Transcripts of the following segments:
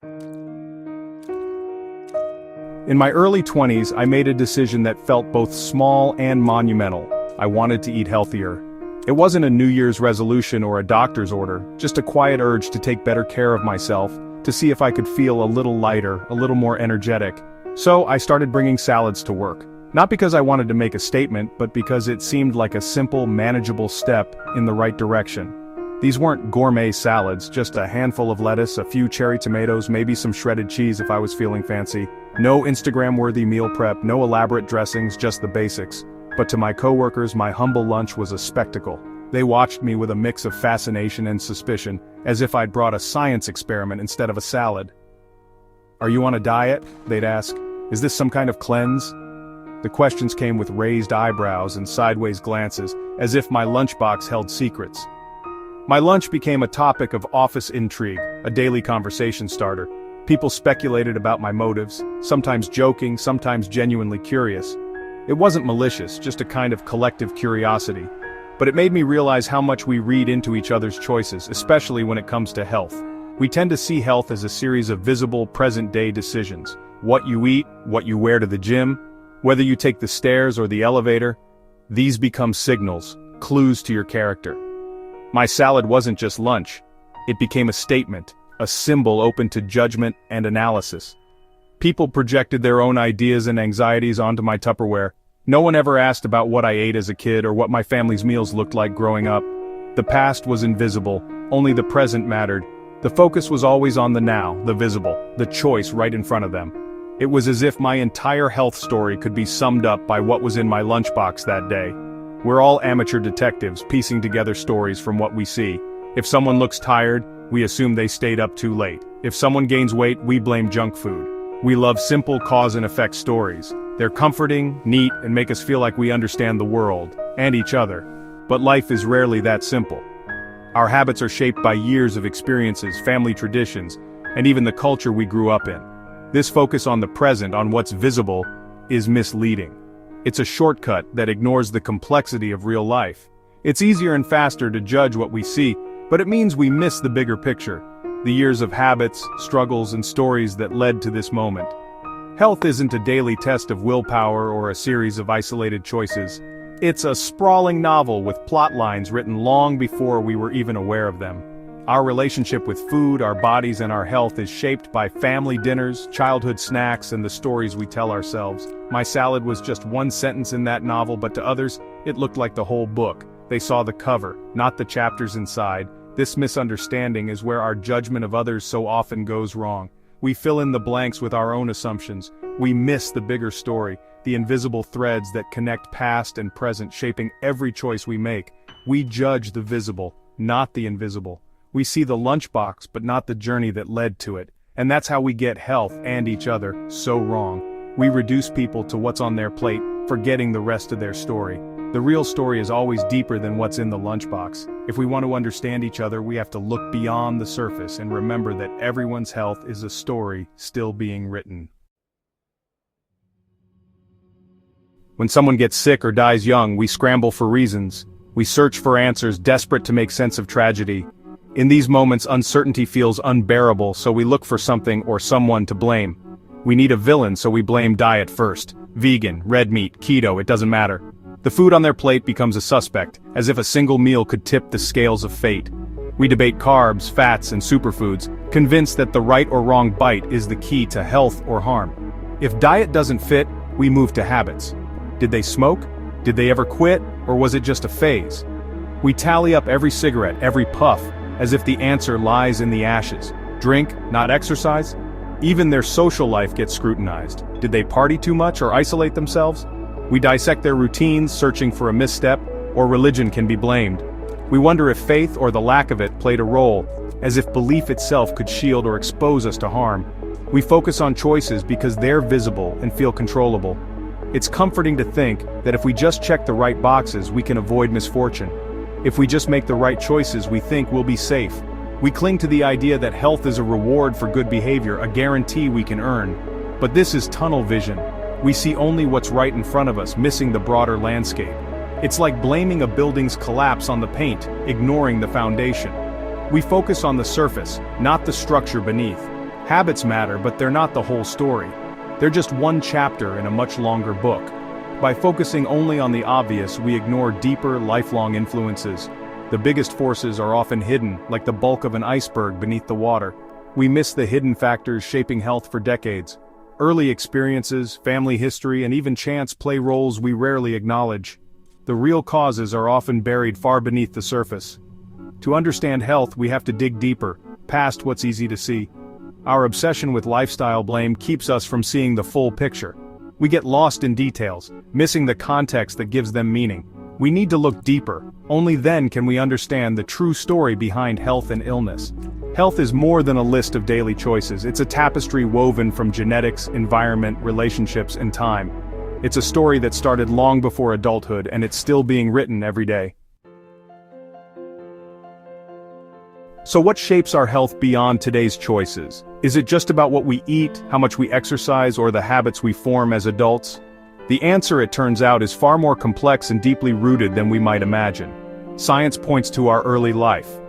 In my early 20s, I made a decision that felt both small and monumental. I wanted to eat healthier. It wasn't a New Year's resolution or a doctor's order, just a quiet urge to take better care of myself, to see if I could feel a little lighter, a little more energetic. So I started bringing salads to work. Not because I wanted to make a statement, but because it seemed like a simple, manageable step in the right direction. These weren't gourmet salads, just a handful of lettuce, a few cherry tomatoes, maybe some shredded cheese if I was feeling fancy. No Instagram-worthy meal prep, no elaborate dressings, just the basics. But to my coworkers, my humble lunch was a spectacle. They watched me with a mix of fascination and suspicion, as if I'd brought a science experiment instead of a salad. "Are you on a diet?" they'd ask. "Is this some kind of cleanse?" The questions came with raised eyebrows and sideways glances, as if my lunchbox held secrets. My lunch became a topic of office intrigue, a daily conversation starter. People speculated about my motives, sometimes joking, sometimes genuinely curious. It wasn't malicious, just a kind of collective curiosity. But it made me realize how much we read into each other's choices, especially when it comes to health. We tend to see health as a series of visible, present-day decisions. What you eat, what you wear to the gym, whether you take the stairs or the elevator, these become signals, clues to your character. My salad wasn't just lunch. It became a statement, a symbol open to judgment and analysis. People projected their own ideas and anxieties onto my Tupperware. No one ever asked about what I ate as a kid or what my family's meals looked like growing up. The past was invisible, only the present mattered. The focus was always on the now, the visible, the choice right in front of them. It was as if my entire health story could be summed up by what was in my lunchbox that day. We're all amateur detectives piecing together stories from what we see. If someone looks tired, we assume they stayed up too late. If someone gains weight, we blame junk food. We love simple cause and effect stories. They're comforting, neat, and make us feel like we understand the world, and each other. But life is rarely that simple. Our habits are shaped by years of experiences, family traditions, and even the culture we grew up in. This focus on the present, on what's visible, is misleading. It's a shortcut that ignores the complexity of real life. It's easier and faster to judge what we see, but it means we miss the bigger picture, the years of habits, struggles, and stories that led to this moment. Health isn't a daily test of willpower or a series of isolated choices. It's a sprawling novel with plot lines written long before we were even aware of them. Our relationship with food, our bodies, and our health is shaped by family dinners, childhood snacks, and the stories we tell ourselves. My salad was just one sentence in that novel, but to others, it looked like the whole book. They saw the cover, not the chapters inside. This misunderstanding is where our judgment of others so often goes wrong. We fill in the blanks with our own assumptions. We miss the bigger story, the invisible threads that connect past and present, shaping every choice we make. We judge the visible, not the invisible. We see the lunchbox, but not the journey that led to it. And that's how we get health and each other so wrong. We reduce people to what's on their plate, forgetting the rest of their story. The real story is always deeper than what's in the lunchbox. If we want to understand each other, we have to look beyond the surface and remember that everyone's health is a story still being written. When someone gets sick or dies young, we scramble for reasons. We search for answers, desperate to make sense of tragedy. In these moments, uncertainty feels unbearable, so we look for something or someone to blame. We need a villain, so we blame diet first. Vegan, red meat, keto, it doesn't matter. The food on their plate becomes a suspect, as if a single meal could tip the scales of fate. We debate carbs, fats, and superfoods, convinced that the right or wrong bite is the key to health or harm. If diet doesn't fit, we move to habits. Did they smoke? Did they ever quit? Or was it just a phase? We tally up every cigarette, every puff, as if the answer lies in the ashes. Drink, not exercise? Even their social life gets scrutinized. Did they party too much or isolate themselves? We dissect their routines, searching for a misstep, or religion can be blamed. We wonder if faith or the lack of it played a role, as if belief itself could shield or expose us to harm. We focus on choices because they're visible and feel controllable. It's comforting to think that if we just check the right boxes, we can avoid misfortune. If we just make the right choices, we think we'll be safe. We cling to the idea that health is a reward for good behavior, a guarantee we can earn. But this is tunnel vision. We see only what's right in front of us, missing the broader landscape. It's like blaming a building's collapse on the paint, ignoring the foundation. We focus on the surface, not the structure beneath. Habits matter, but they're not the whole story. They're just one chapter in a much longer book. By focusing only on the obvious, we ignore deeper, lifelong influences. The biggest forces are often hidden, like the bulk of an iceberg beneath the water. We miss the hidden factors shaping health for decades. Early experiences, family history, and even chance play roles we rarely acknowledge. The real causes are often buried far beneath the surface. To understand health, we have to dig deeper, past what's easy to see. Our obsession with lifestyle blame keeps us from seeing the full picture. We get lost in details, missing the context that gives them meaning. We need to look deeper. Only then can we understand the true story behind health and illness. Health is more than a list of daily choices. It's a tapestry woven from genetics, environment, relationships, and time. It's a story that started long before adulthood, and it's still being written every day. So what shapes our health beyond today's choices? Is it just about what we eat, how much we exercise, or the habits we form as adults? The answer, it turns out, is far more complex and deeply rooted than we might imagine. Science points to our early life.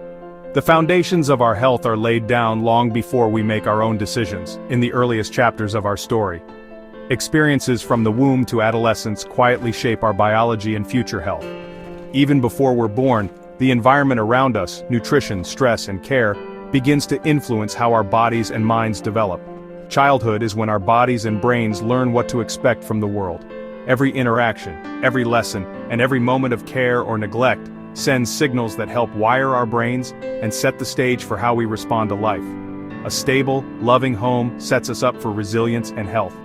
The foundations of our health are laid down long before we make our own decisions, in the earliest chapters of our story. Experiences from the womb to adolescence quietly shape our biology and future health. Even before we're born, the environment around us, nutrition, stress, and care, begins to influence how our bodies and minds develop. Childhood is when our bodies and brains learn what to expect from the world. Every interaction, every lesson, and every moment of care or neglect sends signals that help wire our brains and set the stage for how we respond to life. A stable, loving home sets us up for resilience and health.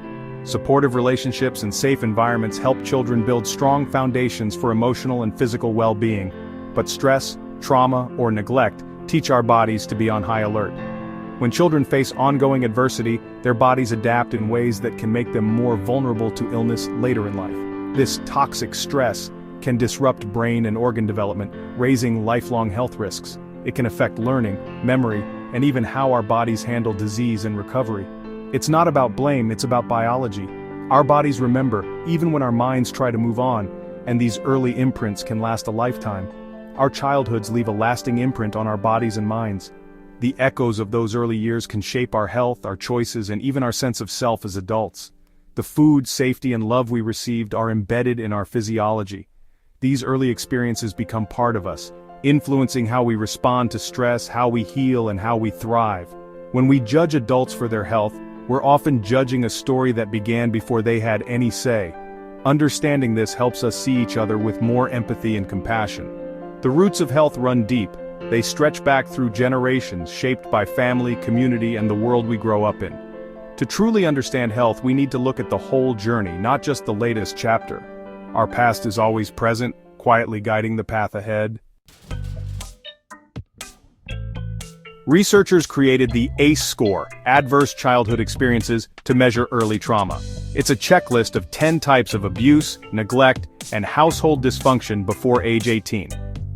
Supportive relationships and safe environments help children build strong foundations for emotional and physical well-being. But stress, trauma, or neglect teach our bodies to be on high alert. When children face ongoing adversity, their bodies adapt in ways that can make them more vulnerable to illness later in life. This toxic stress can disrupt brain and organ development, raising lifelong health risks. It can affect learning, memory, and even how our bodies handle disease and recovery. It's not about blame, it's about biology. Our bodies remember, even when our minds try to move on, and these early imprints can last a lifetime. Our childhoods leave a lasting imprint on our bodies and minds. The echoes of those early years can shape our health, our choices, and even our sense of self as adults. The food, safety, and love we received are embedded in our physiology. These early experiences become part of us, influencing how we respond to stress, how we heal, and how we thrive. When we judge adults for their health, we're often judging a story that began before they had any say. Understanding this helps us see each other with more empathy and compassion. The roots of health run deep. They stretch back through generations, shaped by family, community, and the world we grow up in. To truly understand health, we need to look at the whole journey, not just the latest chapter. Our past is always present, quietly guiding the path ahead. Researchers created the ACE score, Adverse Childhood Experiences, to measure early trauma. It's a checklist of 10 types of abuse, neglect, and household dysfunction before age 18.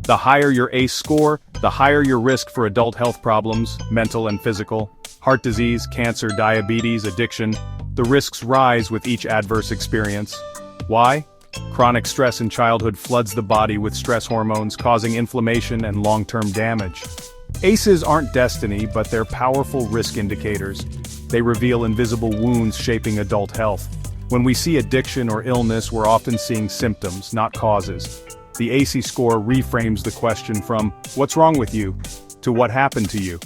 The higher your ACE score, the higher your risk for adult health problems, mental and physical, heart disease, cancer, diabetes, addiction. The risks rise with each adverse experience. Why? Chronic stress in childhood floods the body with stress hormones, causing inflammation and long-term damage. ACEs aren't destiny, but they're powerful risk indicators. They reveal invisible wounds shaping adult health. When we see addiction or illness, we're often seeing symptoms, not causes. The ACE score reframes the question from, "What's wrong with you?" to "What happened to you?"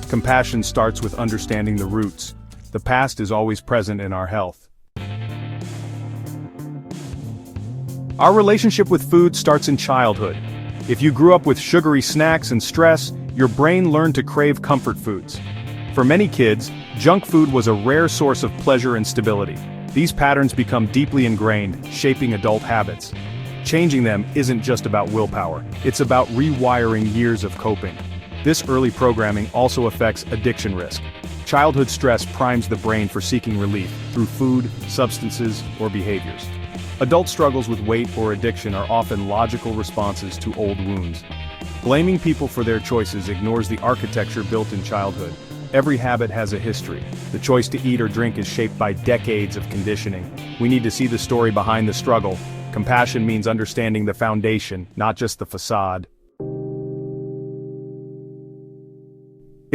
Compassion starts with understanding the roots. The past is always present in our health. Our relationship with food starts in childhood. If you grew up with sugary snacks and stress, your brain learned to crave comfort foods. For many kids, junk food was a rare source of pleasure and stability. These patterns become deeply ingrained, shaping adult habits. Changing them isn't just about willpower, it's about rewiring years of coping. This early programming also affects addiction risk. Childhood stress primes the brain for seeking relief through food, substances, or behaviors. Adult struggles with weight or addiction are often logical responses to old wounds. Blaming people for their choices ignores the architecture built in childhood. Every habit has a history. The choice to eat or drink is shaped by decades of conditioning. We need to see the story behind the struggle. Compassion means understanding the foundation, not just the facade.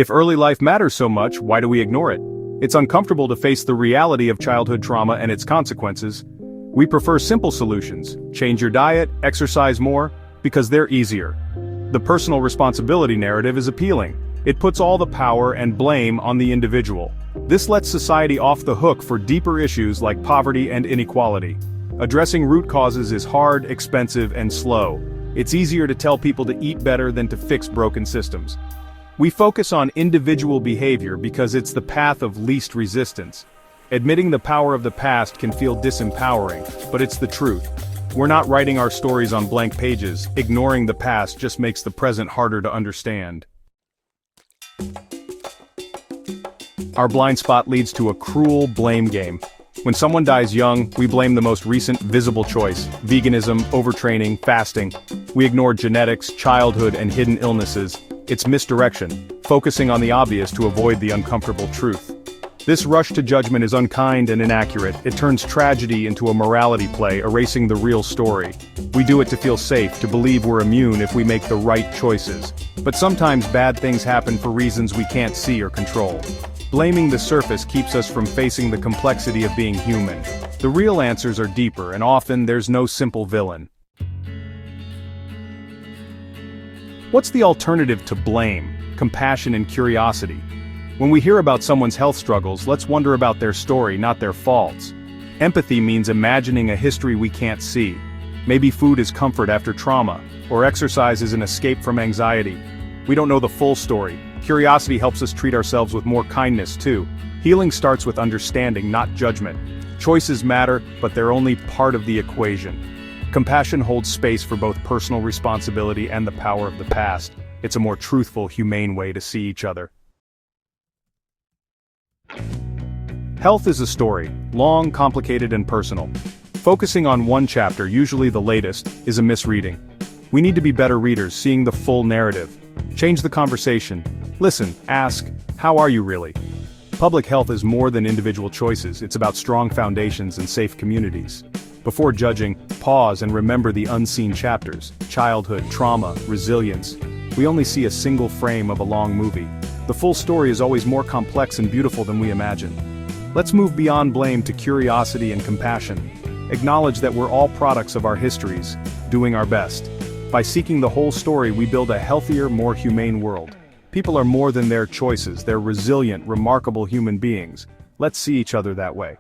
If early life matters so much, why do we ignore it? It's uncomfortable to face the reality of childhood trauma and its consequences. We prefer simple solutions: change your diet, exercise more, because they're easier. The personal responsibility narrative is appealing. It puts all the power and blame on the individual. This lets society off the hook for deeper issues like poverty and inequality. Addressing root causes is hard, expensive, and slow. It's easier to tell people to eat better than to fix broken systems. We focus on individual behavior because it's the path of least resistance. Admitting the power of the past can feel disempowering, but it's the truth. We're not writing our stories on blank pages. Ignoring the past just makes the present harder to understand. Our blind spot leads to a cruel blame game. When someone dies young, we blame the most recent visible choice: veganism, overtraining, fasting. We ignore genetics, childhood, and hidden illnesses. It's misdirection, focusing on the obvious to avoid the uncomfortable truth. This rush to judgment is unkind and inaccurate. It turns tragedy into a morality play, erasing the real story. We do it to feel safe, to believe we're immune if we make the right choices. But sometimes bad things happen for reasons we can't see or control. Blaming the surface keeps us from facing the complexity of being human. The real answers are deeper, and often there's no simple villain. What's the alternative to blame, compassion, and curiosity? When we hear about someone's health struggles, let's wonder about their story, not their faults. Empathy means imagining a history we can't see. Maybe food is comfort after trauma, or exercise is an escape from anxiety. We don't know the full story. Curiosity helps us treat ourselves with more kindness too. Healing starts with understanding, not judgment. Choices matter, but they're only part of the equation. Compassion holds space for both personal responsibility and the power of the past. It's a more truthful, humane way to see each other. Health is a story, long, complicated, and personal. Focusing on one chapter, usually the latest, is a misreading. We need to be better readers, seeing the full narrative. Change the conversation. Listen, ask, how are you really? Public health is more than individual choices. It's about strong foundations and safe communities. Before judging, pause and remember the unseen chapters: childhood, trauma, resilience. We only see a single frame of a long movie. The full story is always more complex and beautiful than we imagine. Let's move beyond blame to curiosity and compassion. Acknowledge that we're all products of our histories, doing our best. By seeking the whole story, we build a healthier, more humane world. People are more than their choices. They're resilient, remarkable human beings. Let's see each other that way.